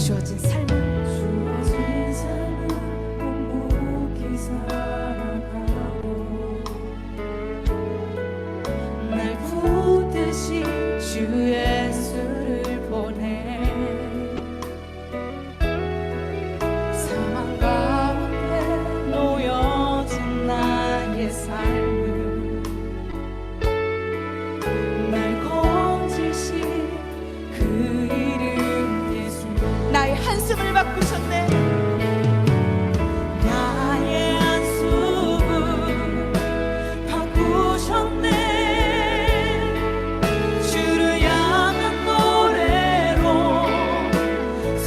주어진 삶을 묵묵히 살아가고 날 붙드신 주 예수를 보내 사망 가운데 놓여진 나의 삶을 날 건지신 그 이름 예수 나의 한숨을 바꾸셨네. 나의 한숨을 바꾸셨네 주를 향한 노래로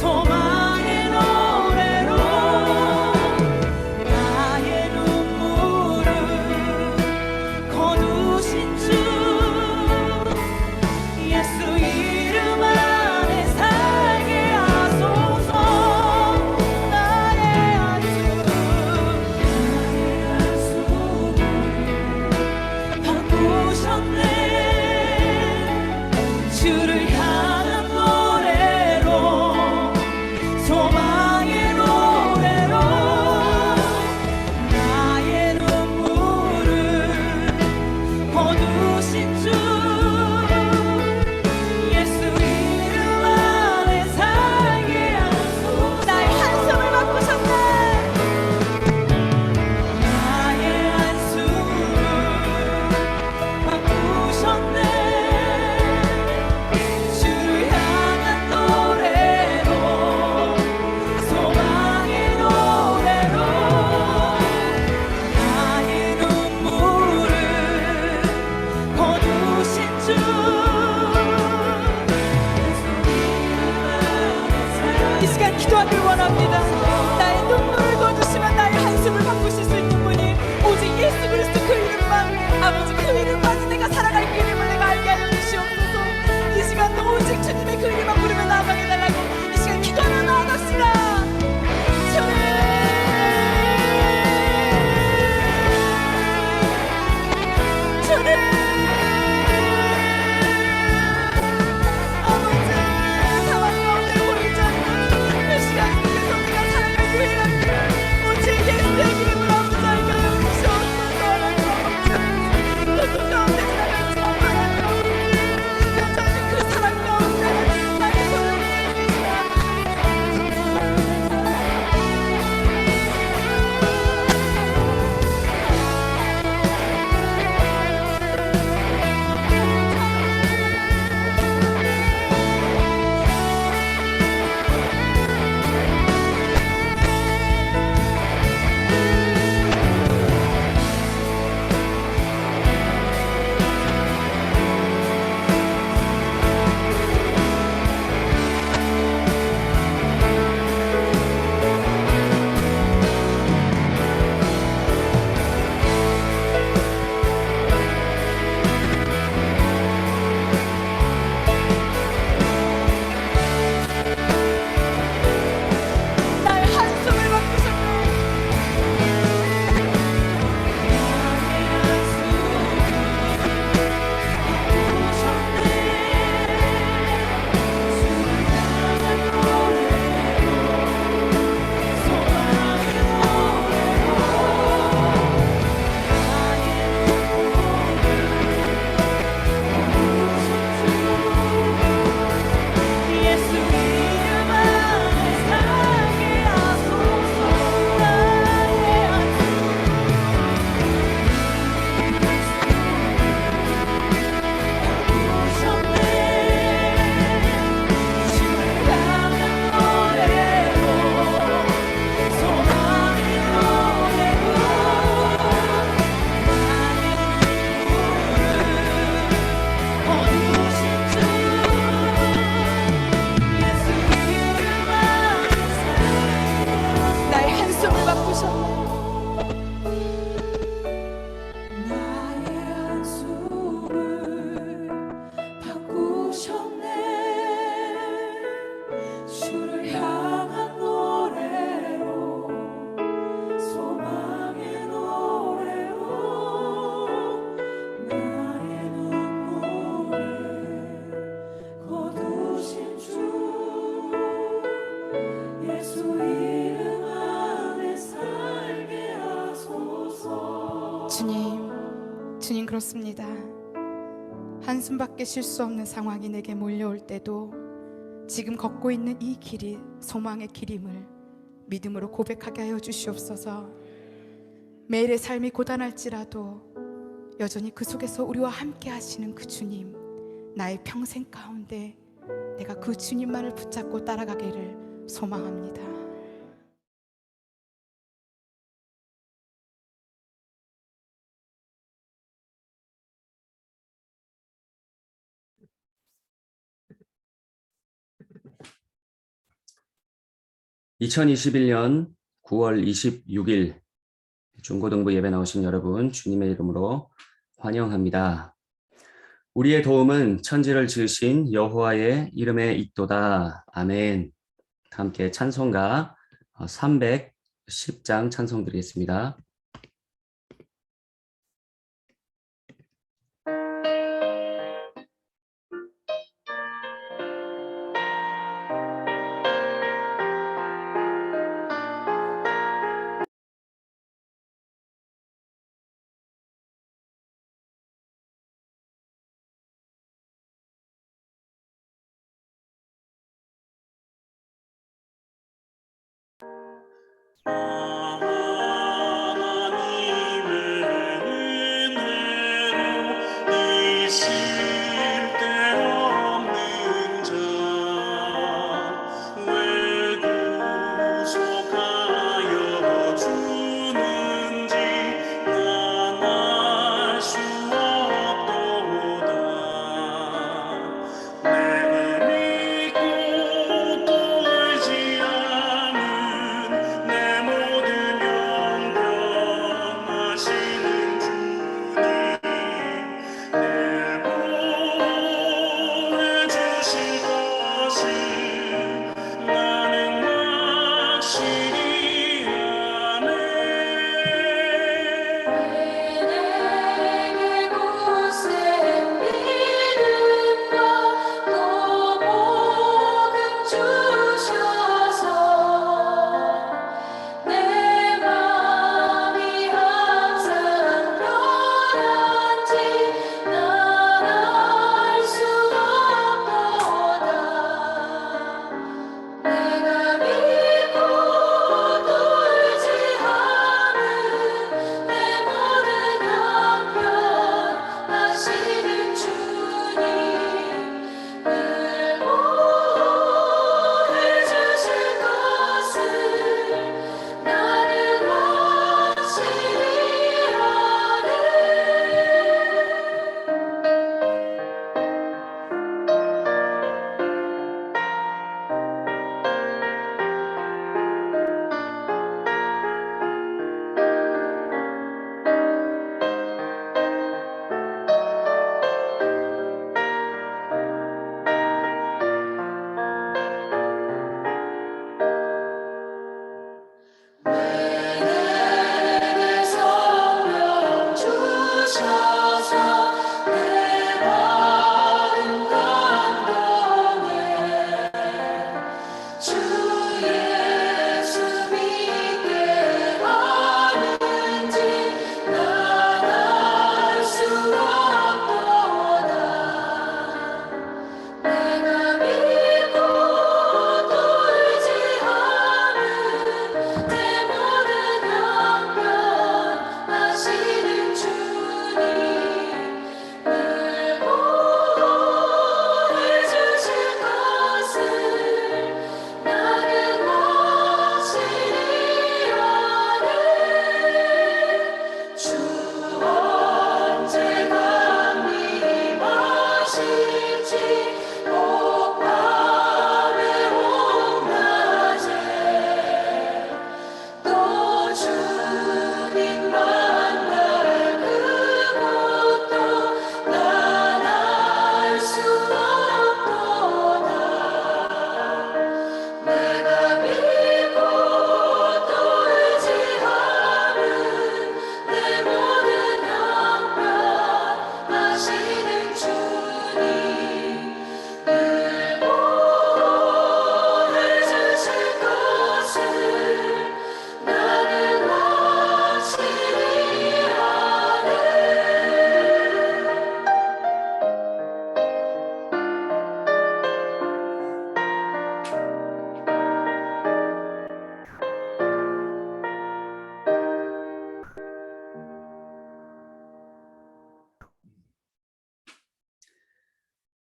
소망의 노래로 나의 눈물을 거두신 주 예수 이름 안에 살게 하소서 나의 한숨을 바꾸셨네 주를 향한 노래로 소망의 노래로 나의 눈물을 거두신 주 예수 이름 안에 살게 하소서 나의 한숨을 바꾸셨네. 나의 한숨을 바꾸셨네 주를 향한 노래로 소망의 노래로 나의 눈물을 거두신 주 이 시간 기도하길 원합니다. 나의 눈물을 거두시면 나의 한숨을 바꾸실 수 있는 분이 오직 예수 그리스도 그 이름만, 아버지 그 이름만 내가 살아갈 그 이름을 내가 알게 하여 주시옵소서. 이 시간 오직 주님의 그 이름만 부르며 나아가게 달라고 이 시간 기도하며 나아갑시다. 주님 그렇습니다. 한숨밖에 쉴 수 없는 상황이 내게 몰려올 때도 지금 걷고 있는 이 길이 소망의 길임을 믿음으로 고백하게 하여 주시옵소서. 매일의 삶이 고단할지라도 여전히 그 속에서 우리와 함께 하시는 그 주님, 나의 평생 가운데 내가 그 주님만을 붙잡고 따라가기를 소망합니다. (2021년 9월 26일) 중고등부 예배 나오신 여러분, 주님의 이름으로 환영합니다. 우리의 도움은 천지를 지으신 여호와의 이름에 있도다. 아멘. 함께 찬송가 310장 찬송 드리겠습니다.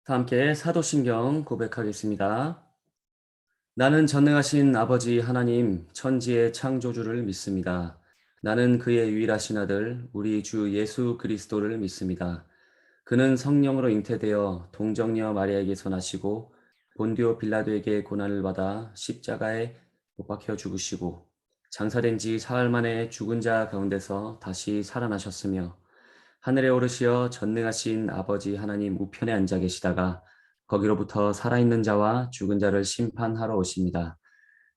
다 함께 사도신경 고백하겠습니다. 나는 전능하신 아버지 하나님 천지의 창조주를 믿습니다. 나는 그의 유일하신 아들 우리 주 예수 그리스도를 믿습니다. 그는 성령으로 잉태되어 동정녀 마리아에게서 나시고 본디오 빌라도에게 고난을 받아 십자가에 못 박혀 죽으시고 장사된 지 사흘 만에 죽은 자 가운데서 다시 살아나셨으며 하늘에 오르시어 전능하신 아버지 하나님 우편에 앉아 계시다가 거기로부터 살아있는 자와 죽은 자를 심판하러 오십니다.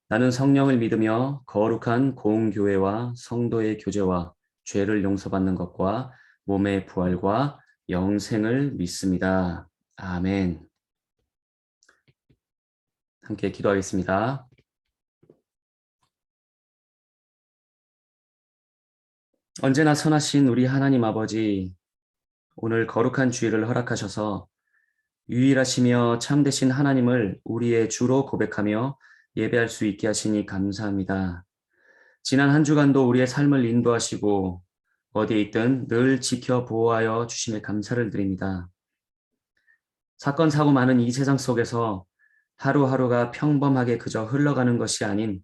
나는 성령을 믿으며 거룩한 공교회와 성도의 교제와 죄를 용서받는 것과 몸의 부활과 영생을 믿습니다. 아멘. 함께 기도하겠습니다. 언제나 선하신 우리 하나님 아버지, 오늘 거룩한 주일을 허락하셔서 유일하시며 참되신 하나님을 우리의 주로 고백하며 예배할 수 있게 하시니 감사합니다. 지난 한 주간도 우리의 삶을 인도하시고 어디에 있든 늘 지켜 보호하여 주심에 감사를 드립니다. 사건 사고 많은 이 세상 속에서 하루하루가 평범하게 그저 흘러가는 것이 아닌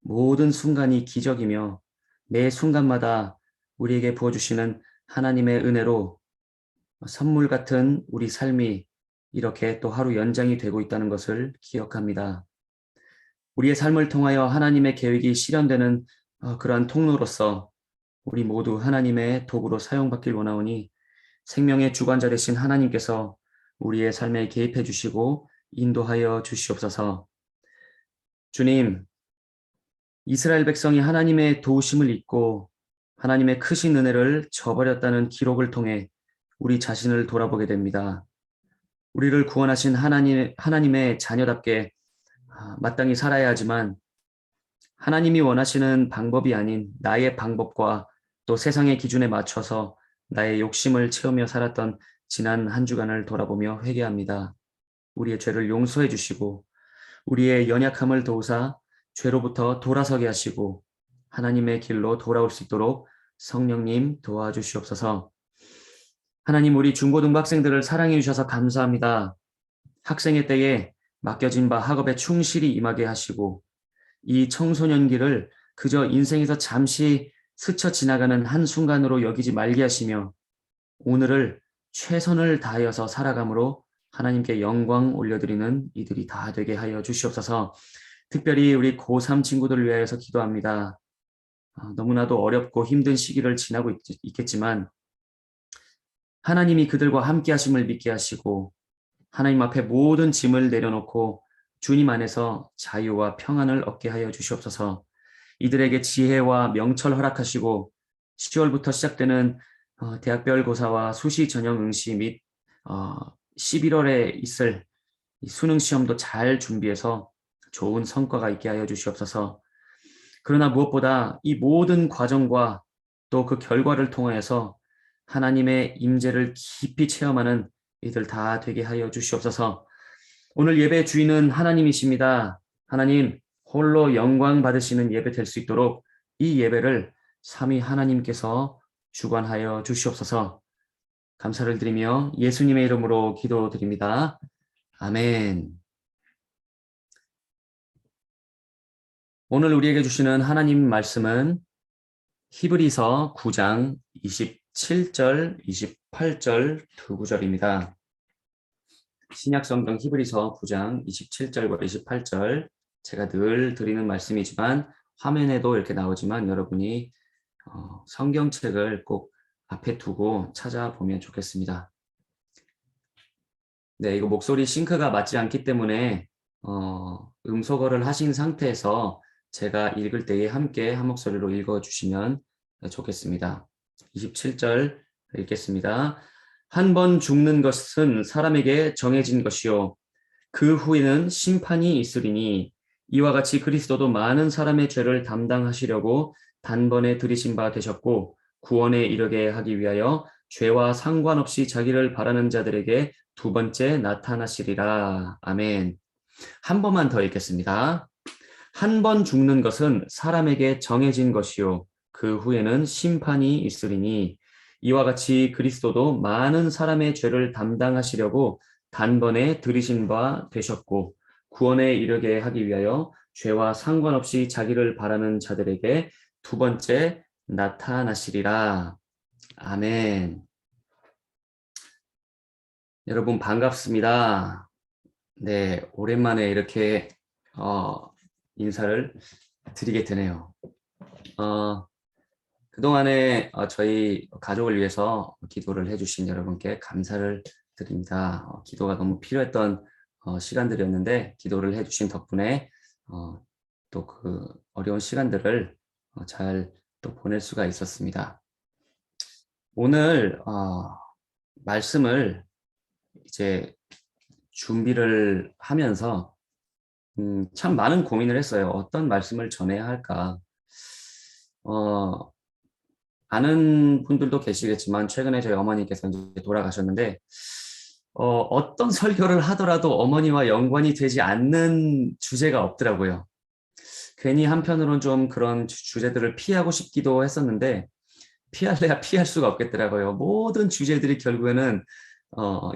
모든 순간이 기적이며 매 순간마다 우리에게 부어주시는 하나님의 은혜로 선물 같은 우리 삶이 이렇게 또 하루 연장이 되고 있다는 것을 기억합니다. 우리의 삶을 통하여 하나님의 계획이 실현되는 그러한 통로로서 우리 모두 하나님의 도구로 사용받길 원하오니 생명의 주관자 되신 하나님께서 우리의 삶에 개입해 주시고 인도하여 주시옵소서. 주님, 이스라엘 백성이 하나님의 도우심을 잊고 하나님의 크신 은혜를 저버렸다는 기록을 통해 우리 자신을 돌아보게 됩니다. 우리를 구원하신 하나님의 자녀답게 마땅히 살아야 하지만 하나님이 원하시는 방법이 아닌 나의 방법과 또 세상의 기준에 맞춰서 나의 욕심을 채우며 살았던 지난 한 주간을 돌아보며 회개합니다. 우리의 죄를 용서해 주시고 우리의 연약함을 도우사 죄로부터 돌아서게 하시고 하나님의 길로 돌아올 수 있도록 성령님 도와주시옵소서. 하나님, 우리 중고등부 학생들을 사랑해 주셔서 감사합니다. 학생의 때에 맡겨진 바 학업에 충실히 임하게 하시고 이 청소년기를 그저 인생에서 잠시 스쳐 지나가는 한순간으로 여기지 말게 하시며 오늘을 최선을 다하여서 살아감으로 하나님께 영광 올려드리는 이들이 다 되게 하여 주시옵소서. 특별히 우리 고3 친구들을 위하여서 기도합니다. 너무나도 어렵고 힘든 시기를 지나고 있겠지만 하나님이 그들과 함께 하심을 믿게 하시고 하나님 앞에 모든 짐을 내려놓고 주님 안에서 자유와 평안을 얻게 하여 주시옵소서. 이들에게 지혜와 명철 허락하시고 10월부터 시작되는 대학별 고사와 수시 전형 응시 및 11월에 있을 수능 시험도 잘 준비해서 좋은 성과가 있게 하여 주시옵소서. 그러나 무엇보다 이 모든 과정과 또 그 결과를 통하여서 하나님의 임재를 깊이 체험하는 이들 다 되게 하여 주시옵소서. 오늘 예배 주인은 하나님이십니다. 하나님, 홀로 영광 받으시는 예배 될 수 있도록 이 예배를 삼위 하나님께서 주관하여 주시옵소서. 감사를 드리며 예수님의 이름으로 기도드립니다. 아멘. 오늘 우리에게 주시는 하나님 말씀은 히브리서 9장 27절, 28절 두 구절입니다. 신약성경 히브리서 9장 27절과 28절, 제가 늘 드리는 말씀이지만 화면에도 이렇게 나오지만 여러분이 성경책을 꼭 앞에 두고 찾아보면 좋겠습니다. 네, 이거 목소리 싱크가 맞지 않기 때문에 음소거를 하신 상태에서 제가 읽을 때에 함께 한 목소리로 읽어주시면 좋겠습니다. 27절 읽겠습니다. 한 번 죽는 것은 사람에게 정해진 것이요 그 후에는 심판이 있으리니 이와 같이 그리스도도 많은 사람의 죄를 담당하시려고 단번에 들이신 바 되셨고 구원에 이르게 하기 위하여 죄와 상관없이 자기를 바라는 자들에게 두 번째 나타나시리라. 아멘. 한 번만 더 읽겠습니다. 한 번 죽는 것은 사람에게 정해진 것이요 그 후에는 심판이 있으리니 이와 같이 그리스도도 많은 사람의 죄를 담당하시려고 단번에 들이신 바 되셨고 구원에 이르게 하기 위하여 죄와 상관없이 자기를 바라는 자들에게 두 번째 나타나시리라. 아멘. 여러분 반갑습니다. 네, 오랜만에 이렇게 인사를 드리게 되네요. 그동안에 저희 가족을 위해서 기도를 해주신 여러분께 감사를 드립니다. 기도가 너무 필요했던 시간들이었는데 기도를 해주신 덕분에 또 그 어려운 시간들을 잘 또 보낼 수가 있었습니다. 오늘 말씀을 이제 준비를 하면서 참 많은 고민을 했어요. 어떤 말씀을 전해야 할까? 아는 분들도 계시겠지만 최근에 저희 어머니께서 이제 돌아가셨는데 어떤 설교를 하더라도 어머니와 연관이 되지 않는 주제가 없더라고요. 괜히 한편으로는 좀 그런 주제들을 피하고 싶기도 했었는데 피할래야 피할 수가 없겠더라고요. 모든 주제들이 결국에는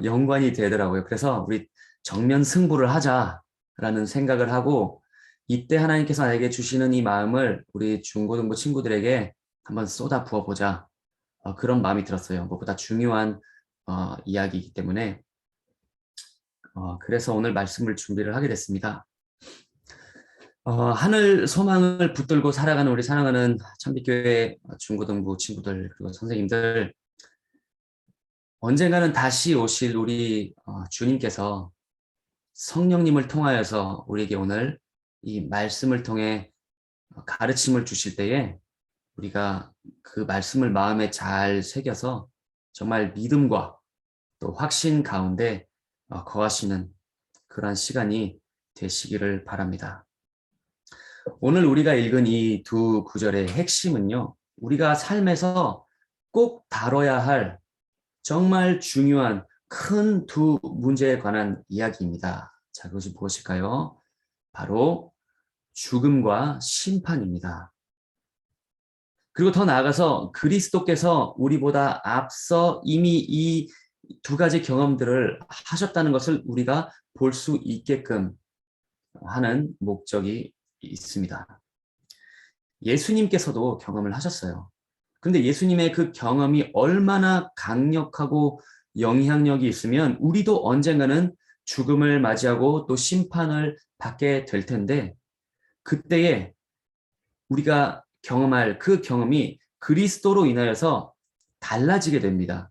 연관이 되더라고요. 그래서 우리 정면 승부를 하자라는 생각을 하고 이때 하나님께서 나에게 주시는 이 마음을 우리 중고등부 친구들에게 한번 쏟아 부어보자. 그런 마음이 들었어요. 무엇보다 중요한 이야기이기 때문에 그래서 오늘 말씀을 준비를 하게 됐습니다. 하늘 소망을 붙들고 살아가는 우리 사랑하는 참빛교회 중고등부 친구들 그리고 선생님들, 언젠가는 다시 오실 우리 주님께서 성령님을 통하여서 우리에게 오늘 이 말씀을 통해 가르침을 주실 때에 우리가 그 말씀을 마음에 잘 새겨서 정말 믿음과 또 확신 가운데 거하시는 그러한 시간이 되시기를 바랍니다. 오늘 우리가 읽은 이 두 구절의 핵심은요, 우리가 삶에서 꼭 다뤄야 할 정말 중요한 큰 두 문제에 관한 이야기입니다. 자, 그것이 무엇일까요? 바로 죽음과 심판입니다. 그리고 더 나아가서 그리스도께서 우리보다 앞서 이미 이 두 가지 경험들을 하셨다는 것을 우리가 볼 수 있게끔 하는 목적이 있습니다. 예수님께서도 경험을 하셨어요. 그런데 예수님의 그 경험이 얼마나 강력하고 영향력이 있으면 우리도 언젠가는 죽음을 맞이하고 또 심판을 받게 될 텐데 그때에 우리가 경험할 그 경험이 그리스도로 인하여서 달라지게 됩니다.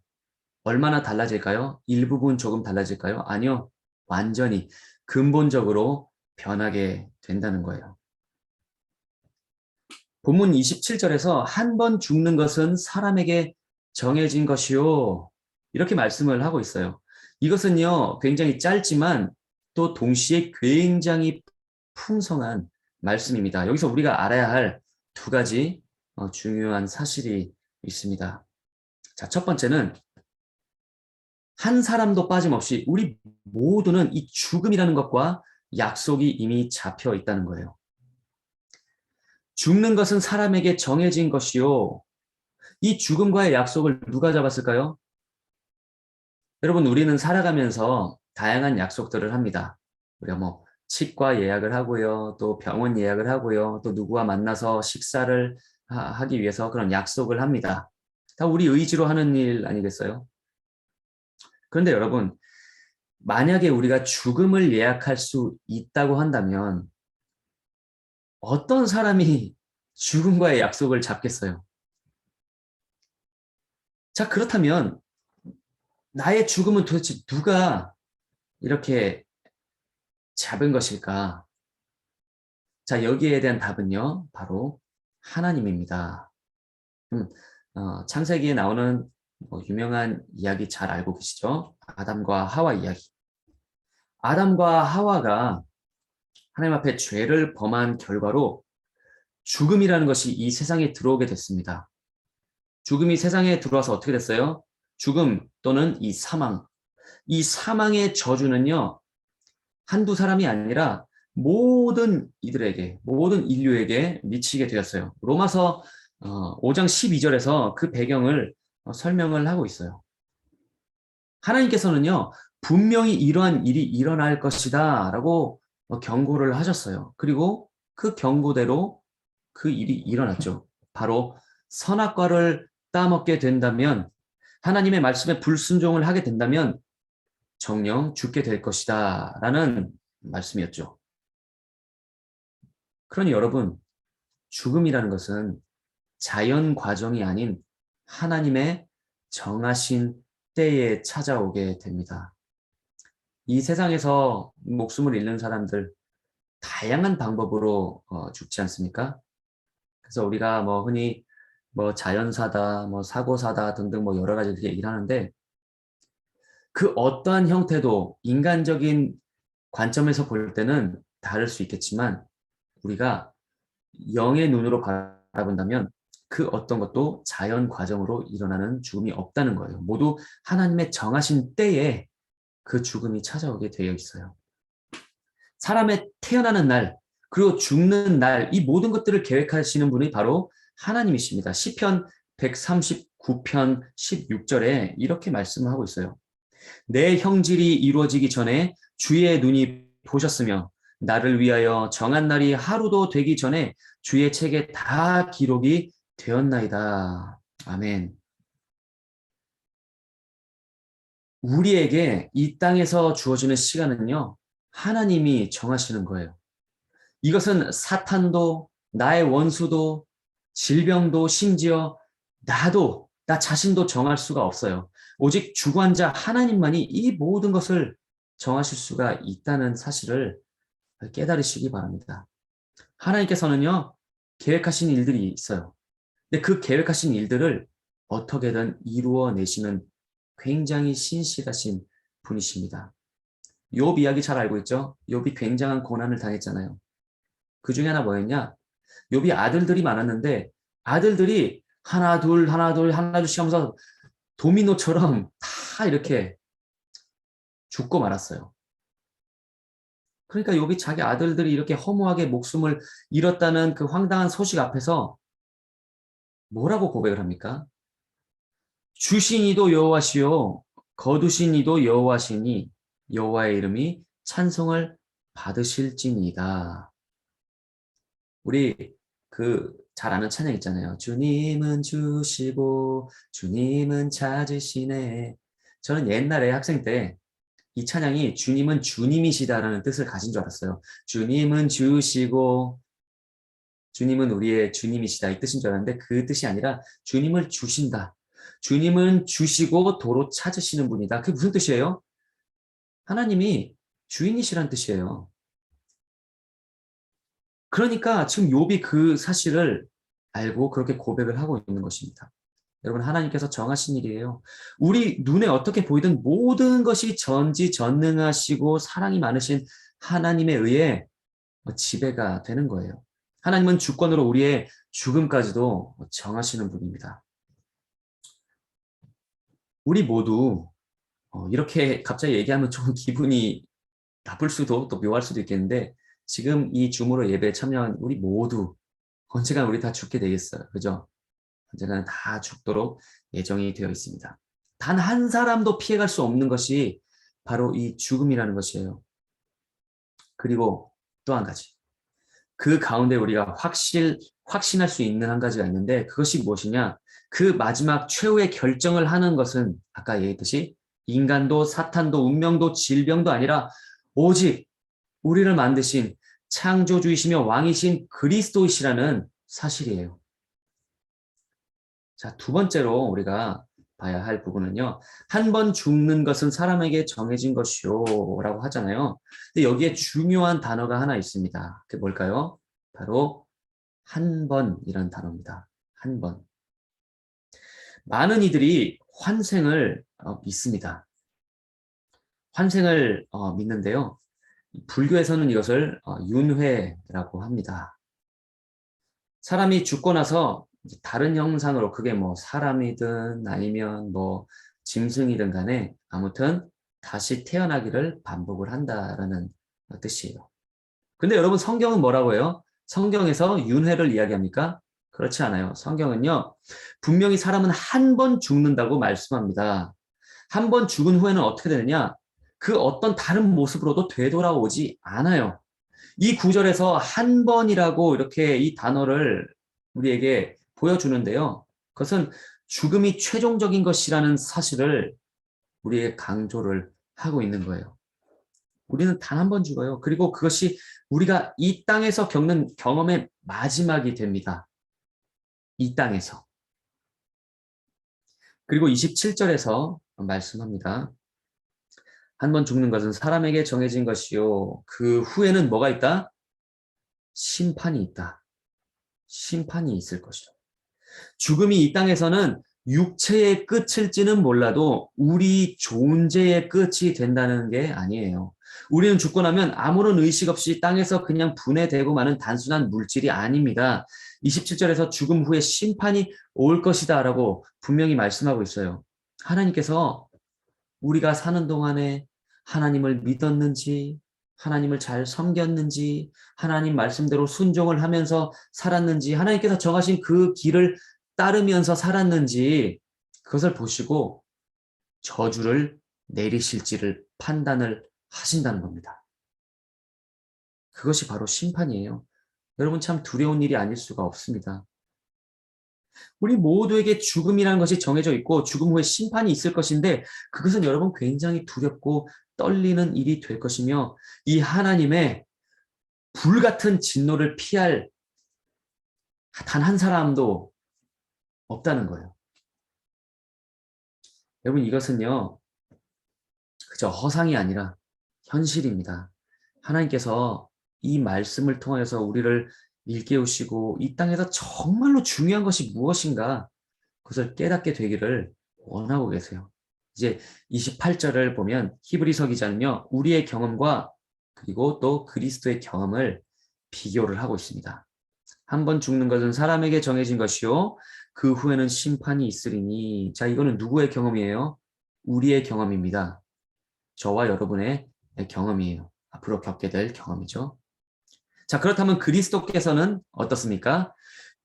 얼마나 달라질까요? 일부분 조금 달라질까요? 아니요. 완전히 근본적으로 변하게 된다는 거예요. 본문 27절에서 한 번 죽는 것은 사람에게 정해진 것이요. 이렇게 말씀을 하고 있어요. 이것은요, 굉장히 짧지만 또 동시에 굉장히 풍성한 말씀입니다. 여기서 우리가 알아야 할 두 가지 중요한 사실이 있습니다. 자, 첫 번째는 한 사람도 빠짐없이 우리 모두는 이 죽음이라는 것과 약속이 이미 잡혀 있다는 거예요. 죽는 것은 사람에게 정해진 것이요. 이 죽음과의 약속을 누가 잡았을까요? 여러분, 우리는 살아가면서 다양한 약속들을 합니다. 우리가 뭐 치과 예약을 하고요. 또 병원 예약을 하고요. 또 누구와 만나서 식사를 하기 위해서 그런 약속을 합니다. 다 우리 의지로 하는 일 아니겠어요? 그런데 여러분, 만약에 우리가 죽음을 예약할 수 있다고 한다면 어떤 사람이 죽음과의 약속을 잡겠어요? 자, 그렇다면 나의 죽음은 도대체 누가 이렇게 잡은 것일까? 자, 여기에 대한 답은요, 바로 하나님입니다. 창세기에 나오는 유명한 이야기 잘 알고 계시죠? 아담과 하와 이야기. 아담과 하와가 하나님 앞에 죄를 범한 결과로 죽음이라는 것이 이 세상에 들어오게 됐습니다. 죽음이 세상에 들어와서 어떻게 됐어요? 죽음 또는 이 사망. 이 사망의 저주는요, 한두 사람이 아니라 모든 이들에게, 모든 인류에게 미치게 되었어요. 로마서 5장 12절에서 그 배경을 설명을 하고 있어요. 하나님께서는요, 분명히 이러한 일이 일어날 것이다 라고 경고를 하셨어요. 그리고 그 경고대로 그 일이 일어났죠. 바로 선악과를 따먹게 된다면, 하나님의 말씀에 불순종을 하게 된다면 정녕 죽게 될 것이다 라는 말씀이었죠. 그러니 여러분, 죽음이라는 것은 자연 과정이 아닌 하나님의 정하신 때에 찾아오게 됩니다. 이 세상에서 목숨을 잃는 사람들 다양한 방법으로 죽지 않습니까? 그래서 우리가 흔히 자연사다, 사고사다 등등 여러 가지 이렇게 얘기를 하는데, 그 어떠한 형태도 인간적인 관점에서 볼 때는 다를 수 있겠지만, 우리가 영의 눈으로 바라본다면 그 어떤 것도 자연 과정으로 일어나는 죽음이 없다는 거예요. 모두 하나님의 정하신 때에 그 죽음이 찾아오게 되어 있어요. 사람의 태어나는 날, 그리고 죽는 날, 이 모든 것들을 계획하시는 분이 바로 하나님이십니다. 시편 139편 16절에 이렇게 말씀을 하고 있어요. 내 형질이 이루어지기 전에 주의 눈이 보셨으며 나를 위하여 정한 날이 하루도 되기 전에 주의 책에 다 기록이 되었나이다. 아멘. 우리에게 이 땅에서 주어지는 시간은요, 하나님이 정하시는 거예요. 이것은 사탄도, 나의 원수도, 질병도, 심지어 나도, 나 자신도 정할 수가 없어요. 오직 주관자 하나님만이 이 모든 것을 정하실 수가 있다는 사실을 깨달으시기 바랍니다. 하나님께서는요, 계획하신 일들이 있어요. 근데 그 계획하신 일들을 어떻게든 이루어내시는 굉장히 신실하신 분이십니다. 욥 이야기 잘 알고 있죠? 욥이 굉장한 고난을 당했잖아요. 그 중에 하나 뭐였냐? 욥이 아들들이 많았는데 아들들이 하나 둘 하나둘씩 하면서 도미노처럼 다 이렇게 죽고 말았어요. 그러니까 욥이 자기 아들들이 이렇게 허무하게 목숨을 잃었다는 그 황당한 소식 앞에서 뭐라고 고백을 합니까? 주신 이도 여호와시요 거두신 이도 여호와시니 여호와의 이름이 찬송을 받으실지니이다. 우리 잘 아는 찬양 있잖아요. 주님은 주시고 주님은 찾으시네. 저는 옛날에 학생 때 이 찬양이 주님은 주님이시다라는 뜻을 가진 줄 알았어요. 주님은 주시고 주님은 우리의 주님이시다 이 뜻인 줄 알았는데 그 뜻이 아니라 주님을 주신다. 주님은 주시고 도로 찾으시는 분이다. 그게 무슨 뜻이에요? 하나님이 주인이시란 뜻이에요. 그러니까 지금 욥이 그 사실을 알고 그렇게 고백을 하고 있는 것입니다. 여러분, 하나님께서 정하신 일이에요. 우리 눈에 어떻게 보이든 모든 것이 전지전능하시고 사랑이 많으신 하나님에 의해 지배가 되는 거예요. 하나님은 주권으로 우리의 죽음까지도 정하시는 분입니다. 우리 모두 이렇게 갑자기 얘기하면 좀 기분이 나쁠 수도 또 묘할 수도 있겠는데 지금 이 줌으로 예배에 참여한 우리 모두 언젠가 우리 다 죽게 되겠어요. 그죠? 언젠가는 다 죽도록 예정이 되어 있습니다. 단 한 사람도 피해갈 수 없는 것이 바로 이 죽음이라는 것이에요. 그리고 또 한 가지. 그 가운데 우리가 확신할 수 있는 한 가지가 있는데 그것이 무엇이냐? 그 마지막 최후의 결정을 하는 것은 아까 얘기했듯이 인간도 사탄도 운명도 질병도 아니라 오직 우리를 만드신 창조주이시며 왕이신 그리스도이시라는 사실이에요. 자, 두 번째로 우리가 봐야 할 부분은요. 한 번 죽는 것은 사람에게 정해진 것이요 라고 하잖아요. 근데 여기에 중요한 단어가 하나 있습니다. 그게 뭘까요? 바로 한 번이라는 단어입니다. 한 번. 많은 이들이 환생을 믿습니다. 환생을 믿는데요. 불교에서는 이것을 윤회라고 합니다. 사람이 죽고 나서 다른 형상으로 그게 사람이든 아니면 짐승이든 간에 아무튼 다시 태어나기를 반복을 한다라는 뜻이에요. 근데 여러분 성경은 뭐라고 해요? 성경에서 윤회를 이야기합니까? 그렇지 않아요. 성경은요. 분명히 사람은 한 번 죽는다고 말씀합니다. 한 번 죽은 후에는 어떻게 되느냐? 그 어떤 다른 모습으로도 되돌아오지 않아요. 이 구절에서 한 번이라고 이렇게 이 단어를 우리에게 보여주는데요. 그것은 죽음이 최종적인 것이라는 사실을 우리에게 강조를 하고 있는 거예요. 우리는 단 한 번 죽어요. 그리고 그것이 우리가 이 땅에서 겪는 경험의 마지막이 됩니다. 이 땅에서. 그리고 27절에서 말씀합니다. 한 번 죽는 것은 사람에게 정해진 것이요. 그 후에는 뭐가 있다? 심판이 있다. 심판이 있을 것이다. 죽음이 이 땅에서는 육체의 끝일지는 몰라도 우리 존재의 끝이 된다는 게 아니에요. 우리는 죽고 나면 아무런 의식 없이 땅에서 그냥 분해되고 마는 단순한 물질이 아닙니다. 27절에서 죽음 후에 심판이 올 것이다 라고 분명히 말씀하고 있어요. 하나님께서 우리가 사는 동안에 하나님을 믿었는지, 하나님을 잘 섬겼는지, 하나님 말씀대로 순종을 하면서 살았는지, 하나님께서 정하신 그 길을 따르면서 살았는지 그것을 보시고 저주를 내리실지를 판단을 하신다는 겁니다. 그것이 바로 심판이에요. 여러분 참 두려운 일이 아닐 수가 없습니다. 우리 모두에게 죽음이라는 것이 정해져 있고 죽음 후에 심판이 있을 것인데 그것은 여러분 굉장히 두렵고 떨리는 일이 될 것이며 이 하나님의 불같은 진노를 피할 단 한 사람도 없다는 거예요. 여러분 이것은요 그저 허상이 아니라 현실입니다. 하나님께서 이 말씀을 통해서 우리를 일깨우시고 이 땅에서 정말로 중요한 것이 무엇인가 그것을 깨닫게 되기를 원하고 계세요. 이제 28절을 보면 히브리서 기자는요. 우리의 경험과 그리고 또 그리스도의 경험을 비교를 하고 있습니다. 한 번 죽는 것은 사람에게 정해진 것이요. 그 후에는 심판이 있으리니. 자, 이거는 누구의 경험이에요? 우리의 경험입니다. 저와 여러분의 경험이에요. 앞으로 겪게 될 경험이죠. 자, 그렇다면 그리스도께서는 어떻습니까?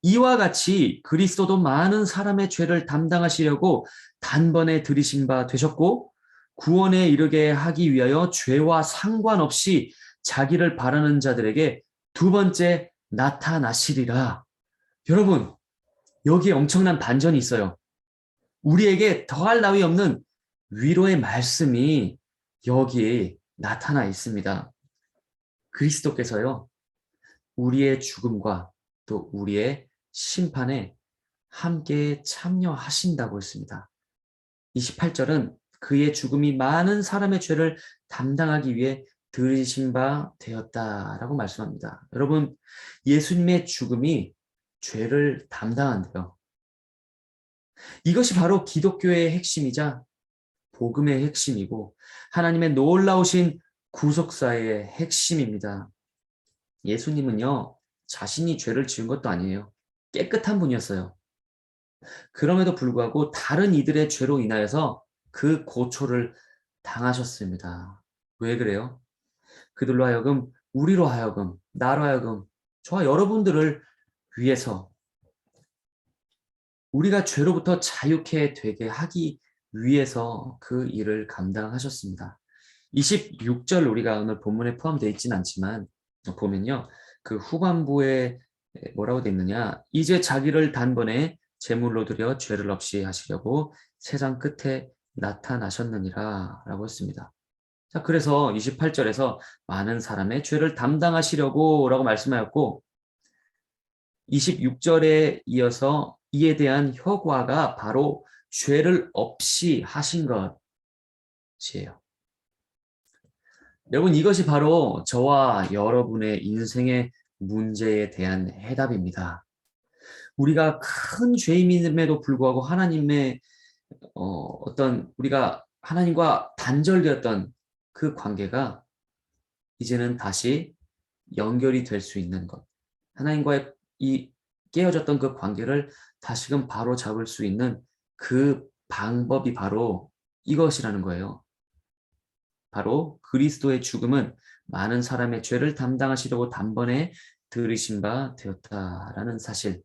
이와 같이 그리스도도 많은 사람의 죄를 담당하시려고 단번에 들이신 바 되셨고 구원에 이르게 하기 위하여 죄와 상관없이 자기를 바라는 자들에게 두 번째 나타나시리라. 여러분, 여기에 엄청난 반전이 있어요. 우리에게 더할 나위 없는 위로의 말씀이 여기에 나타나 있습니다. 그리스도께서요, 우리의 죽음과 또 우리의 심판에 함께 참여하신다고 했습니다. 28절은 그의 죽음이 많은 사람의 죄를 담당하기 위해 들이신 바 되었다라고 말씀합니다. 여러분, 예수님의 죽음이 죄를 담당한대요. 이것이 바로 기독교의 핵심이자 복음의 핵심이고 하나님의 놀라우신 구속사의 핵심입니다. 예수님은요, 자신이 죄를 지은 것도 아니에요. 깨끗한 분이었어요. 그럼에도 불구하고 다른 이들의 죄로 인하여서 그 고초를 당하셨습니다. 왜 그래요? 그들로 하여금, 우리로 하여금, 나로 하여금, 저와 여러분들을 위해서 우리가 죄로부터 자유케 되게 하기 위해서 그 일을 감당하셨습니다. 26절 우리가 오늘 본문에 포함되어 있지는 않지만 보면요. 그 후반부에 뭐라고 되어 있느냐. 이제 자기를 단번에 제물로 드려 죄를 없이 하시려고 세상 끝에 나타나셨느니라 라고 했습니다. 자, 그래서 28절에서 많은 사람의 죄를 담당하시려고 라고 말씀하였고 26절에 이어서 이에 대한 효과가 바로 죄를 없이 하신 것이에요. 여러분 이것이 바로 저와 여러분의 인생의 문제에 대한 해답입니다. 우리가 큰 죄임임에도 불구하고 하나님의 어떤 우리가 하나님과 단절되었던 그 관계가 이제는 다시 연결이 될 수 있는 것. 하나님과의 이 깨어졌던 그 관계를 다시금 바로 잡을 수 있는 그 방법이 바로 이것이라는 거예요. 바로 그리스도의 죽음은 많은 사람의 죄를 담당하시려고 단번에 들으신 바 되었다라는 사실.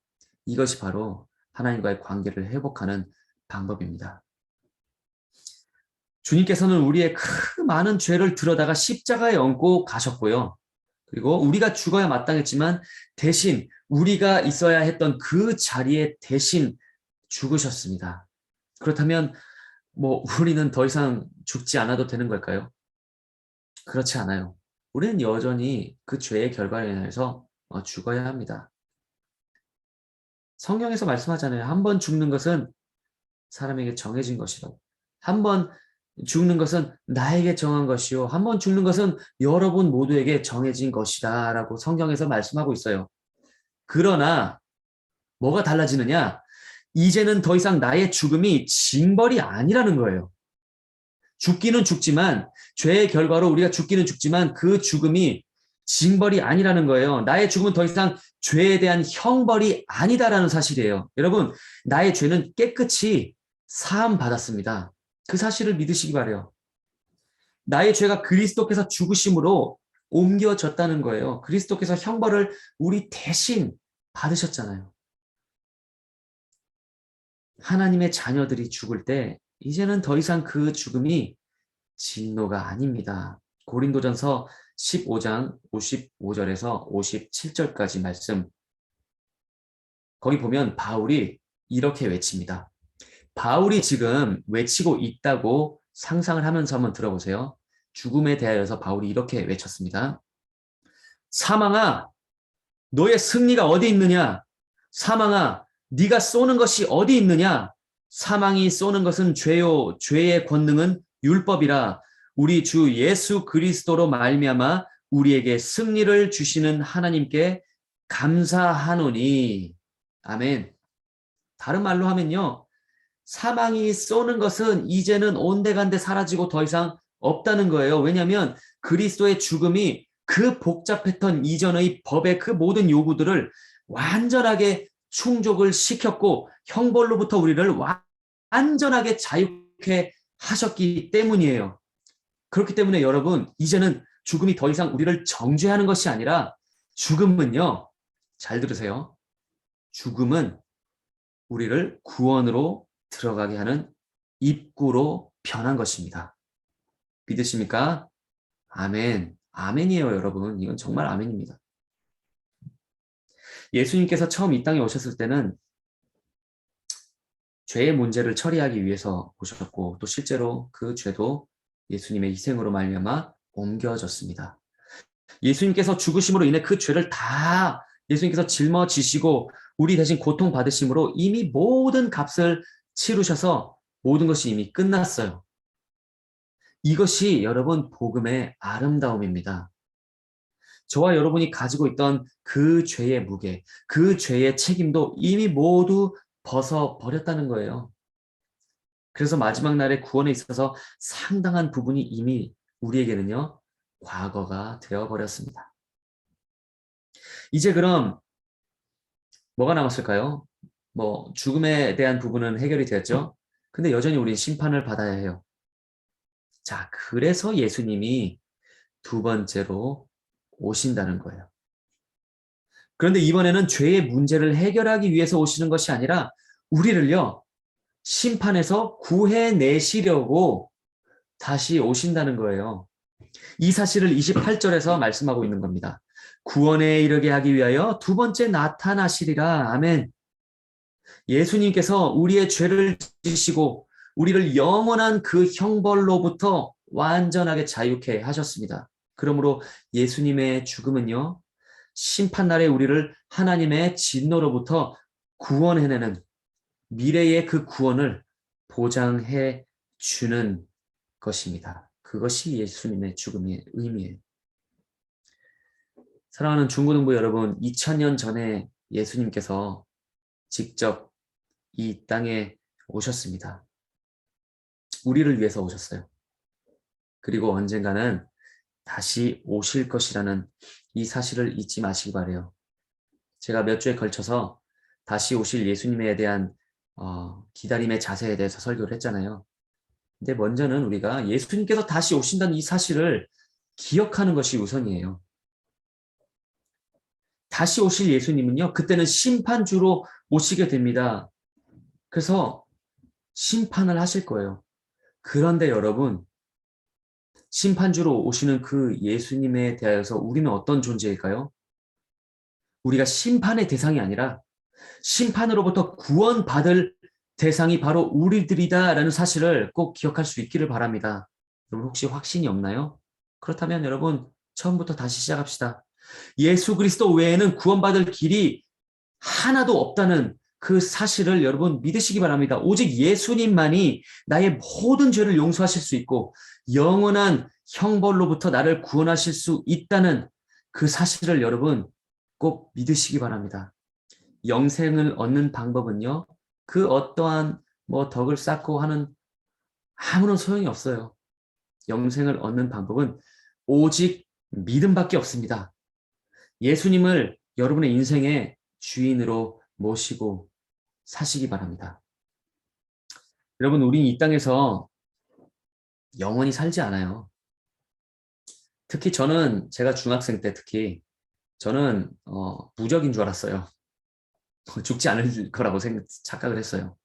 이것이 바로 하나님과의 관계를 회복하는 방법입니다. 주님께서는 우리의 그 많은 죄를 들여다가 십자가에 얹고 가셨고요. 그리고 우리가 죽어야 마땅했지만 대신 우리가 있어야 했던 그 자리에 대신 죽으셨습니다. 그렇다면 우리는 더 이상 죽지 않아도 되는 걸까요? 그렇지 않아요. 우리는 여전히 그 죄의 결과로 인해서 죽어야 합니다. 성경에서 말씀하잖아요. 한 번 죽는 것은 사람에게 정해진 것이라고. 한 번 죽는 것은 나에게 정한 것이요. 한 번 죽는 것은 여러분 모두에게 정해진 것이다 라고 성경에서 말씀하고 있어요. 그러나 뭐가 달라지느냐? 이제는 더 이상 나의 죽음이 징벌이 아니라는 거예요. 죽기는 죽지만, 죄의 결과로 우리가 죽기는 죽지만 그 죽음이 징벌이 아니라는 거예요. 나의 죽음은 더 이상 죄에 대한 형벌이 아니다라는 사실이에요. 여러분, 나의 죄는 깨끗이 사함 받았습니다. 그 사실을 믿으시기 바라요. 나의 죄가 그리스도께서 죽으심으로 옮겨졌다는 거예요. 그리스도께서 형벌을 우리 대신 받으셨잖아요. 하나님의 자녀들이 죽을 때 이제는 더 이상 그 죽음이 진노가 아닙니다. 고린도전서 15장 55절에서 57절까지 말씀. 거기 보면 바울이 이렇게 외칩니다. 바울이 지금 외치고 있다고 상상을 하면서 한번 들어보세요. 죽음에 대하여서 바울이 이렇게 외쳤습니다. 사망아, 너의 승리가 어디 있느냐? 사망아, 네가 쏘는 것이 어디 있느냐? 사망이 쏘는 것은 죄요, 죄의 권능은 율법이라. 우리 주 예수 그리스도로 말미암아 우리에게 승리를 주시는 하나님께 감사하노니. 아멘. 다른 말로 하면요, 사망이 쏘는 것은 이제는 온데간데 사라지고 더 이상 없다는 거예요. 왜냐하면 그리스도의 죽음이 그 복잡했던 이전의 법의 그 모든 요구들을 완전하게 충족을 시켰고 형벌로부터 우리를 완전하게 자유케 하셨기 때문이에요. 그렇기 때문에 여러분, 이제는 죽음이 더 이상 우리를 정죄하는 것이 아니라 죽음은요, 잘 들으세요. 죽음은 우리를 구원으로 들어가게 하는 입구로 변한 것입니다. 믿으십니까? 아멘. 아멘이에요, 여러분. 이건 정말 아멘입니다. 예수님께서 처음 이 땅에 오셨을 때는 죄의 문제를 처리하기 위해서 오셨고 또 실제로 그 죄도 예수님의 희생으로 말미암아 옮겨졌습니다. 예수님께서 죽으심으로 인해 그 죄를 다 예수님께서 짊어지시고 우리 대신 고통받으심으로 이미 모든 값을 치르셔서 모든 것이 이미 끝났어요. 이것이 여러분 복음의 아름다움입니다. 저와 여러분이 가지고 있던 그 죄의 무게, 그 죄의 책임도 이미 모두 벗어버렸다는 거예요. 그래서 마지막 날의 구원에 있어서 상당한 부분이 이미 우리에게는요, 과거가 되어버렸습니다. 이제 그럼 뭐가 남았을까요? 죽음에 대한 부분은 해결이 되었죠. 근데 여전히 우리는 심판을 받아야 해요. 자, 그래서 예수님이 두 번째로 오신다는 거예요. 그런데 이번에는 죄의 문제를 해결하기 위해서 오시는 것이 아니라 우리를요, 심판에서 구해내시려고 다시 오신다는 거예요. 이 사실을 28절에서 말씀하고 있는 겁니다. 구원에 이르게 하기 위하여 두 번째 나타나시리라. 아멘. 예수님께서 우리의 죄를 지시고 우리를 영원한 그 형벌로부터 완전하게 자유케 하셨습니다. 그러므로 예수님의 죽음은요, 심판날에 우리를 하나님의 진노로부터 구원해내는 미래의 그 구원을 보장해 주는 것입니다. 그것이 예수님의 죽음의 의미예요. 사랑하는 중고등부 여러분, 2000년 전에 예수님께서 직접 이 땅에 오셨습니다. 우리를 위해서 오셨어요. 그리고 언젠가는 다시 오실 것이라는 이 사실을 잊지 마시기 바라요. 제가 몇 주에 걸쳐서 다시 오실 예수님에 대한 기다림의 자세에 대해서 설교를 했잖아요. 근데 먼저는 우리가 예수님께서 다시 오신다는 이 사실을 기억하는 것이 우선이에요. 다시 오실 예수님은요, 그때는 심판주로 오시게 됩니다. 그래서 심판을 하실 거예요. 그런데 여러분, 심판주로 오시는 그 예수님에 대하여서 우리는 어떤 존재일까요? 우리가 심판의 대상이 아니라 심판으로부터 구원받을 대상이 바로 우리들이다라는 사실을 꼭 기억할 수 있기를 바랍니다. 여러분 혹시 확신이 없나요? 그렇다면 여러분 처음부터 다시 시작합시다. 예수 그리스도 외에는 구원받을 길이 하나도 없다는 그 사실을 여러분 믿으시기 바랍니다. 오직 예수님만이 나의 모든 죄를 용서하실 수 있고 영원한 형벌로부터 나를 구원하실 수 있다는 그 사실을 여러분 꼭 믿으시기 바랍니다. 영생을 얻는 방법은요, 그 어떠한 덕을 쌓고 하는 아무런 소용이 없어요. 영생을 얻는 방법은 오직 믿음밖에 없습니다. 예수님을 여러분의 인생의 주인으로 모시고 사시기 바랍니다. 여러분, 우린 이 땅에서 영원히 살지 않아요. 특히 저는 제가 중학생 때 저는 무적인 줄 알았어요. 죽지 않을 거라고 착각을 했어요.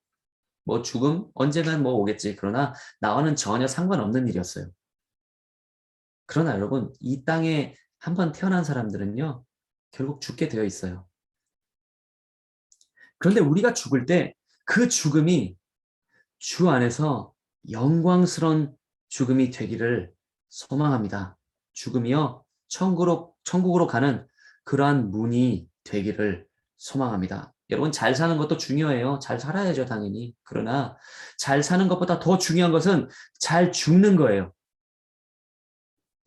죽음 언젠간 오겠지. 그러나 나와는 전혀 상관없는 일이었어요. 그러나 여러분, 이 땅에 한번 태어난 사람들은요, 결국 죽게 되어 있어요. 그런데 우리가 죽을 때 그 죽음이 주 안에서 영광스러운 죽음이 되기를 소망합니다. 죽음이요, 천국으로 가는 그러한 문이 되기를 소망합니다. 여러분, 잘 사는 것도 중요해요. 잘 살아야죠, 당연히. 그러나 잘 사는 것보다 더 중요한 것은 잘 죽는 거예요.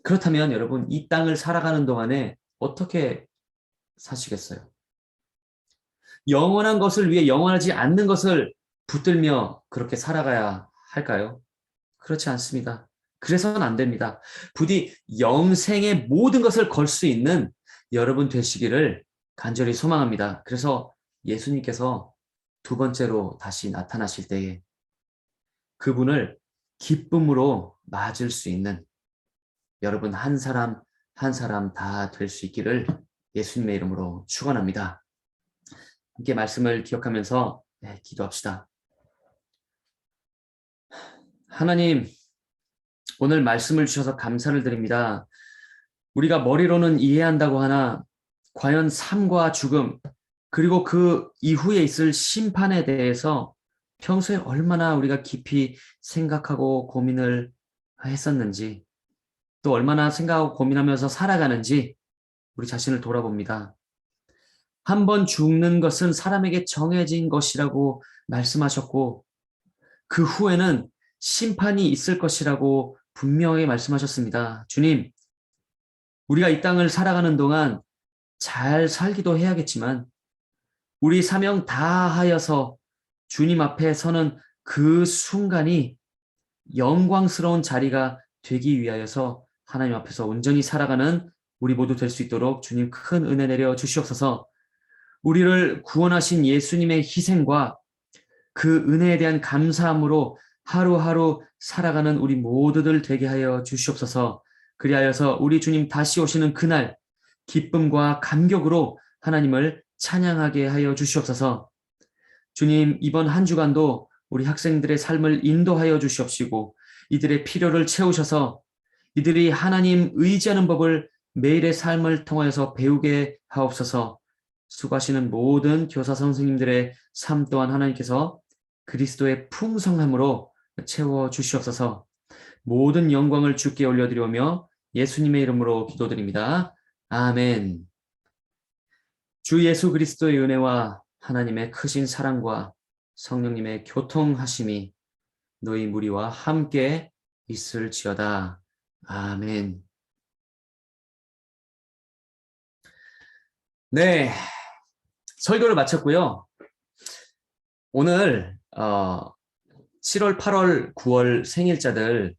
그렇다면 여러분, 이 땅을 살아가는 동안에 어떻게 사시겠어요? 영원한 것을 위해 영원하지 않는 것을 붙들며 그렇게 살아가야 할까요? 그렇지 않습니다. 그래서는 안 됩니다. 부디 영생의 모든 것을 걸 수 있는 여러분 되시기를 간절히 소망합니다. 그래서 예수님께서 두 번째로 다시 나타나실 때에 그분을 기쁨으로 맞을 수 있는 여러분 한 사람 한 사람 다 될 수 있기를 예수님의 이름으로 축원합니다. 함께 말씀을 기억하면서 기도합시다. 하나님, 오늘 말씀을 주셔서 감사를 드립니다. 우리가 머리로는 이해한다고 하나 과연 삶과 죽음 그리고 그 이후에 있을 심판에 대해서 평소에 얼마나 우리가 깊이 생각하고 고민을 했었는지 또 얼마나 생각하고 고민하면서 살아가는지 우리 자신을 돌아봅니다. 한 번 죽는 것은 사람에게 정해진 것이라고 말씀하셨고 그 후에는 심판이 있을 것이라고 분명히 말씀하셨습니다. 주님, 우리가 이 땅을 살아가는 동안 잘 살기도 해야겠지만 우리 사명 다하여서 주님 앞에 서는 그 순간이 영광스러운 자리가 되기 위하여서 하나님 앞에서 온전히 살아가는 우리 모두 될 수 있도록 주님 큰 은혜 내려 주시옵소서. 우리를 구원하신 예수님의 희생과 그 은혜에 대한 감사함으로 하루하루 살아가는 우리 모두들 되게 하여 주시옵소서. 그리하여서 우리 주님 다시 오시는 그날 기쁨과 감격으로 하나님을 찬양하게 하여 주시옵소서. 주님, 이번 한 주간도 우리 학생들의 삶을 인도하여 주시옵시고 이들의 필요를 채우셔서 이들이 하나님 의지하는 법을 매일의 삶을 통하여서 배우게 하옵소서. 수고하시는 모든 교사 선생님들의 삶 또한 하나님께서 그리스도의 풍성함으로 채워 주시옵소서. 모든 영광을 주께 올려드리오며 예수님의 이름으로 기도드립니다. 아멘. 주 예수 그리스도의 은혜와 하나님의 크신 사랑과 성령님의 교통하심이 너희 무리와 함께 있을지어다. 아멘. 네, 설교를 마쳤고요. 오늘 7월, 8월, 9월 생일자들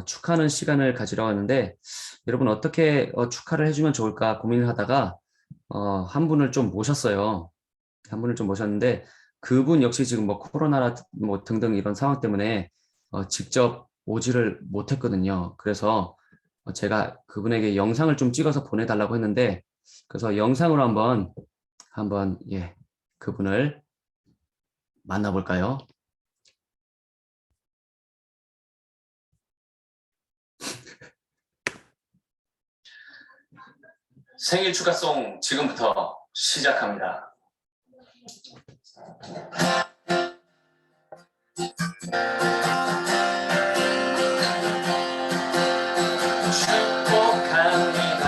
축하하는 시간을 가지러 왔는데 여러분 어떻게 축하를 해주면 좋을까 고민을 하다가 한 분을 좀 모셨어요. 한 분을 좀 모셨는데 그분 역시 지금 코로나 등등 이런 상황 때문에 직접 오지를 못했거든요. 그래서 제가 그분에게 영상을 좀 찍어서 보내달라고 했는데 그래서 영상으로 한번 그분을 만나볼까요? 생일 축하송 지금부터 시작합니다. 축복합니다.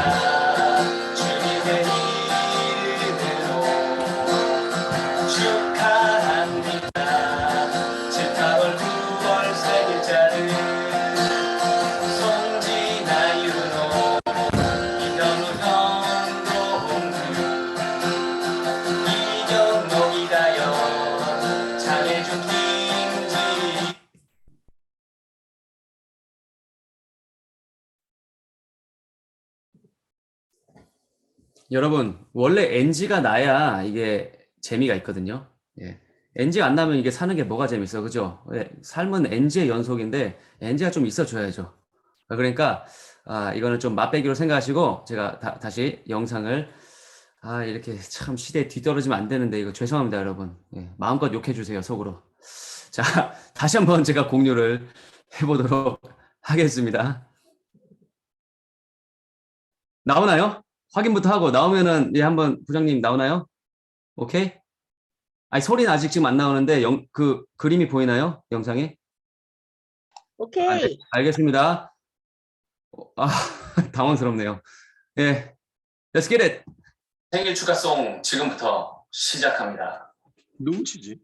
주님의 이름으로 축하합니다. 7, 8월 9월 생일자를 송지나 윤호 이현우 현동규 이경록 이다연 장혜준 김지 여러분, 원래 NG가 나야 이게 재미가 있거든요. 예. NG가 안 나면 이게 사는 게 뭐가 재밌어, 그죠? 예, 삶은 NG의 연속인데 NG가 좀 있어줘야죠. 그러니까 이거는 좀 맛배기로 생각하시고 제가 다시 영상을 이렇게 참 시대에 뒤떨어지면 안 되는데 이거 죄송합니다, 여러분. 예, 마음껏 욕해주세요, 속으로. 자, 다시 한번 제가 공유를 해보도록 하겠습니다. 나오나요? 확인부터 하고 나오면은 예 한번 부장님 나오나요? 오케이? 아니 소리는 아직 지금 안 나오는데 그 그림이 보이나요? 영상에? 오케이. 알겠습니다. 당황스럽네요. 예. Let's get it. 생일 축하송 지금부터 시작합니다. 누구 치지?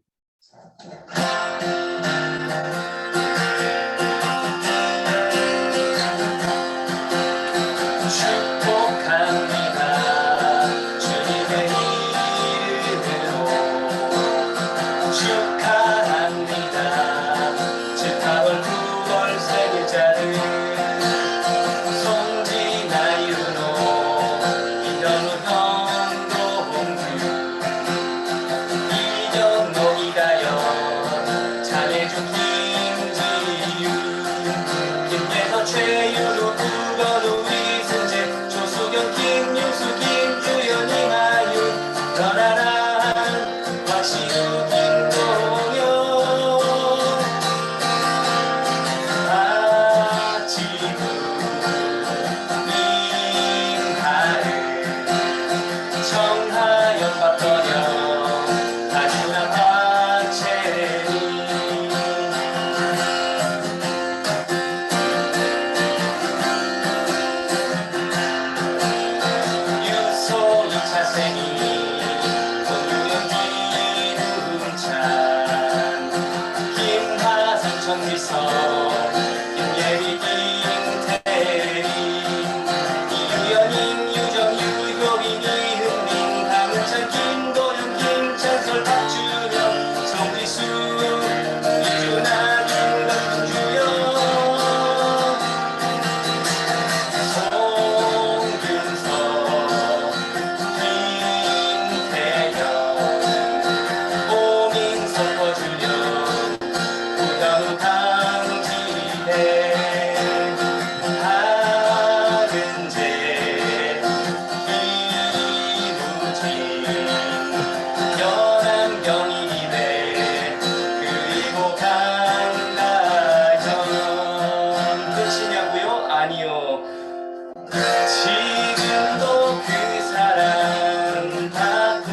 축복합니다. 주님의 이름으로 축하합니다. 7, 8월 9월 생일자를 송지나 윤호 이현우 현동규 이경록 이다연 장혜준 김지윤 김계서 최윤우 구건우 이승재 조수경 김윤수 김주연 이하윤 변하란 박시우 김동현 지구 임하을 정하연 박건영 하준아 박채리 유소 2차 생이 권유영 김웅찬 김하성 정미선 김예리 김태리 이유연 임유정 유효빈 이흥민 강은찬 김도영 김찬설 박준영 송지수 이준아 김덕 김주영 송근석 김태영 오민석 권준영 구현우 강지혜 하근재 이무진 연암경 이대 그리고 강다현 끝이냐고요? 아니요. 지금도 그 사람 받고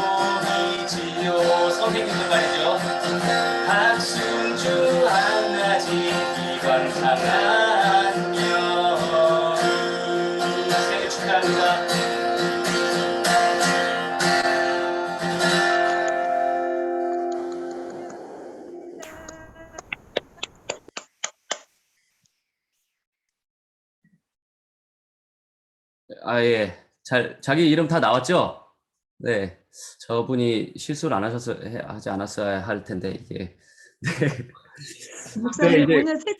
있지요. 선생님들 말이죠. 박순주 한나진 이관상 안녕 생일 축하합니다. 예. 자기 이름 다 나왔죠? 네. 저분이 실수를 하지 않았어야 할 텐데, 이게. 네. 목사님 네, 이제- 오늘 새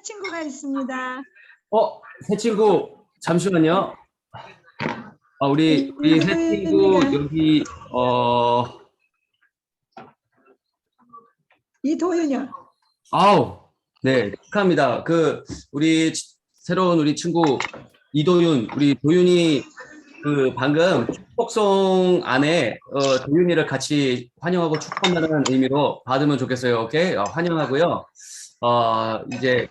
친구가 있습니다. 새 친구, 잠시만요. 우리 새 친구, 여기, 이도윤이요. 네, 축하합니다. 우리 새로운 우리 친구, 이도윤, 우리 도윤이 방금 축복송 안에 도윤이를 같이 환영하고 축복한다는 의미로 받으면 좋겠어요. 오케이? 환영하고요. 이제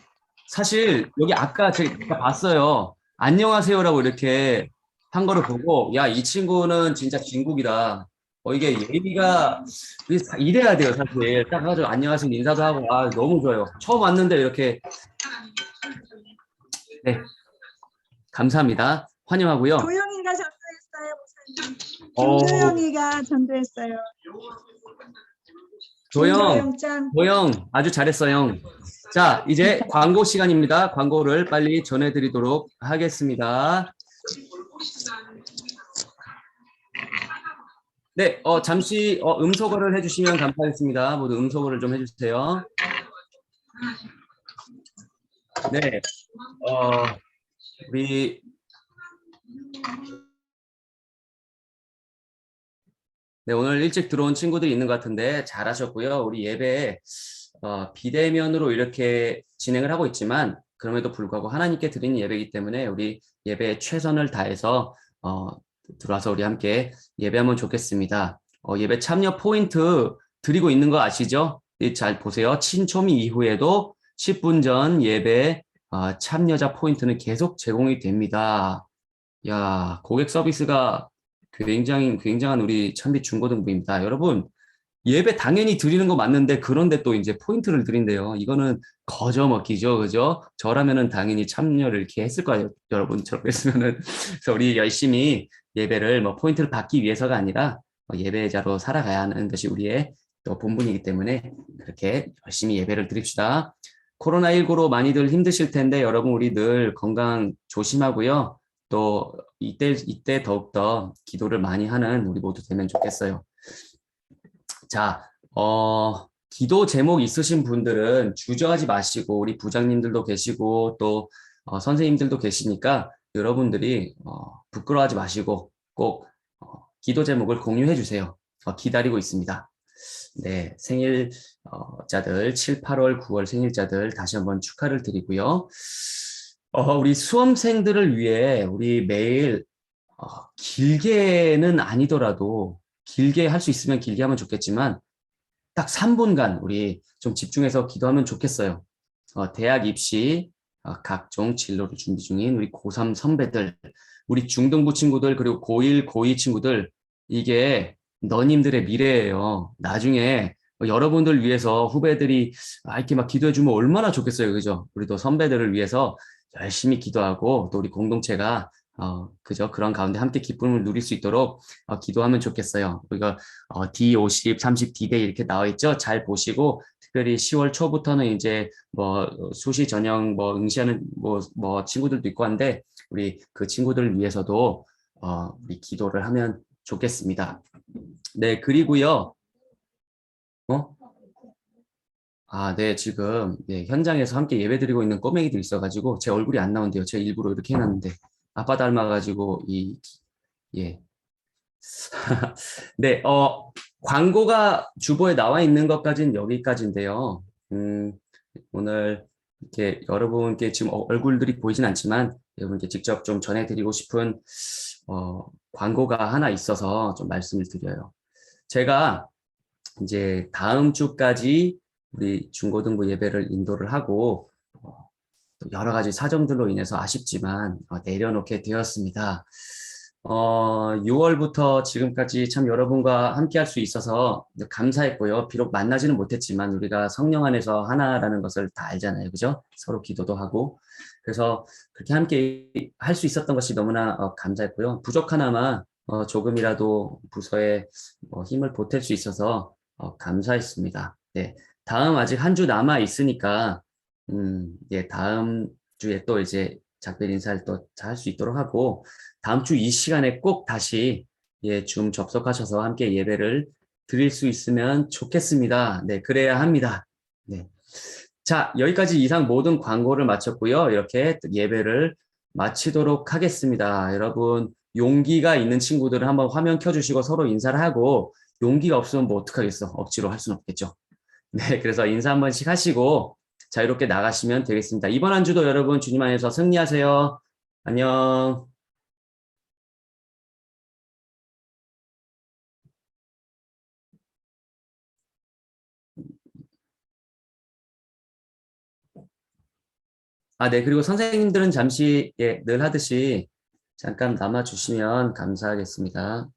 사실 여기 아까 제가 봤어요. 안녕하세요라고 이렇게 한 거를 보고 야, 이 친구는 진짜 진국이다. 이게 예비가 이래야 돼요, 사실. 딱 가지고 안녕하세요 인사도 하고 아, 너무 좋아요. 처음 왔는데 이렇게 네, 감사합니다. 환영하고요. 도영이가 전도했어요, 목사님. 어, 김도영이가 전도했어요. 도영, 김도영짱. 도영 아주 잘했어요. 자, 이제 광고 시간입니다. 광고를 빨리 전해드리도록 하겠습니다. 네, 잠시 음소거를 해주시면 감사하겠습니다. 모두 음소거를 좀 해주세요. 네, 우리 네, 오늘 일찍 들어온 친구들이 있는 것 같은데 잘하셨고요. 우리 예배 비대면으로 이렇게 진행을 하고 있지만 그럼에도 불구하고 하나님께 드리는 예배이기 때문에 우리 예배에 최선을 다해서 들어와서 우리 함께 예배하면 좋겠습니다. 예배 참여 포인트 드리고 있는 거 아시죠? 잘 보세요. 친초미 이후에도 10분 전 예배 참여자 포인트는 계속 제공이 됩니다. 야, 고객 서비스가 굉장한 우리 참빛 중고등부입니다. 여러분, 예배 당연히 드리는 거 맞는데 그런데 또 이제 포인트를 드린대요. 이거는 거저 먹기죠. 그죠? 저라면은 당연히 참여를 이렇게 했을 거예요. 여러분, 저렇게 했으면은. 그래서 우리 열심히 예배를 뭐 포인트를 받기 위해서가 아니라 예배자로 살아가야 하는 것이 우리의 또 본분이기 때문에 그렇게 열심히 예배를 드립시다. 코로나19로 많이들 힘드실 텐데 여러분, 우리 늘 건강 조심하고요. 또 이때 더욱더 기도를 많이 하는 우리 모두 되면 좋겠어요. 자, 기도 제목 있으신 분들은 주저하지 마시고 우리 부장님들도 계시고 또 선생님들도 계시니까 여러분들이 부끄러워하지 마시고 꼭 기도 제목을 공유해 주세요. 기다리고 있습니다. 네, 생일자들 7, 8월, 9월 생일자들 다시 한번 축하를 드리고요. 우리 수험생들을 위해 우리 매일 길게는 아니더라도 길게 할 수 있으면 길게 하면 좋겠지만 딱 3분간 우리 좀 집중해서 기도하면 좋겠어요. 대학 입시, 각종 진로를 준비 중인 우리 고3 선배들, 우리 중등부 친구들, 그리고 고1, 고2 친구들, 이게 너님들의 미래예요. 나중에 여러분들 위해서 후배들이 이렇게 막 기도해주면 얼마나 좋겠어요. 그죠? 우리도 선배들을 위해서 열심히 기도하고 또 우리 공동체가 그죠? 그런 가운데 함께 기쁨을 누릴 수 있도록 기도하면 좋겠어요. 우리가 D50, 30, Dday 이렇게 나와 있죠? 잘 보시고 특별히 10월 초부터는 이제 뭐 수시 전형 뭐 응시하는 뭐 친구들도 있고 한데 우리 그 친구들을 위해서도 우리 기도를 하면 좋겠습니다. 네, 그리고요. 네, 지금 네, 현장에서 함께 예배드리고 있는 꼬맹이들 있어가지고 제 얼굴이 안 나온대요. 제가 일부러 이렇게 해놨는데 아빠 닮아가지고 예. 네, 광고가 주보에 나와 있는 것까지는 여기까지인데요. 오늘 이렇게 여러분께 지금 얼굴들이 보이진 않지만 여러분께 직접 좀 전해드리고 싶은 광고가 하나 있어서 좀 말씀을 드려요. 제가 이제 다음 주까지 우리 중고등부 예배를 인도를 하고 여러 가지 사정들로 인해서 아쉽지만 내려놓게 되었습니다. 6월부터 지금까지 참 여러분과 함께 할 수 있어서 감사했고요. 비록 만나지는 못했지만 우리가 성령 안에서 하나라는 것을 다 알잖아요. 그죠? 서로 기도도 하고. 그래서 그렇게 함께 할 수 있었던 것이 너무나 감사했고요. 부족하나마 조금이라도 부서에 힘을 보탤 수 있어서 감사했습니다. 네. 다음 아직 한 주 남아 있으니까 예, 다음 주에 또 이제 작별 인사를 또 할 수 있도록 하고 다음 주 이 시간에 꼭 다시 줌 접속하셔서 함께 예배를 드릴 수 있으면 좋겠습니다. 네, 그래야 합니다. 네. 자, 여기까지 이상 모든 광고를 마쳤고요. 이렇게 예배를 마치도록 하겠습니다. 여러분, 용기가 있는 친구들은 한번 화면 켜주시고 서로 인사를 하고 용기가 없으면 뭐 어떡하겠어. 억지로 할 수는 없겠죠. 네, 그래서 인사 한 번씩 하시고 자유롭게 나가시면 되겠습니다. 이번 한 주도 여러분 주님 안에서 승리하세요. 안녕. 네, 그리고 선생님들은 잠시 늘 하듯이 잠깐 남아주시면 감사하겠습니다.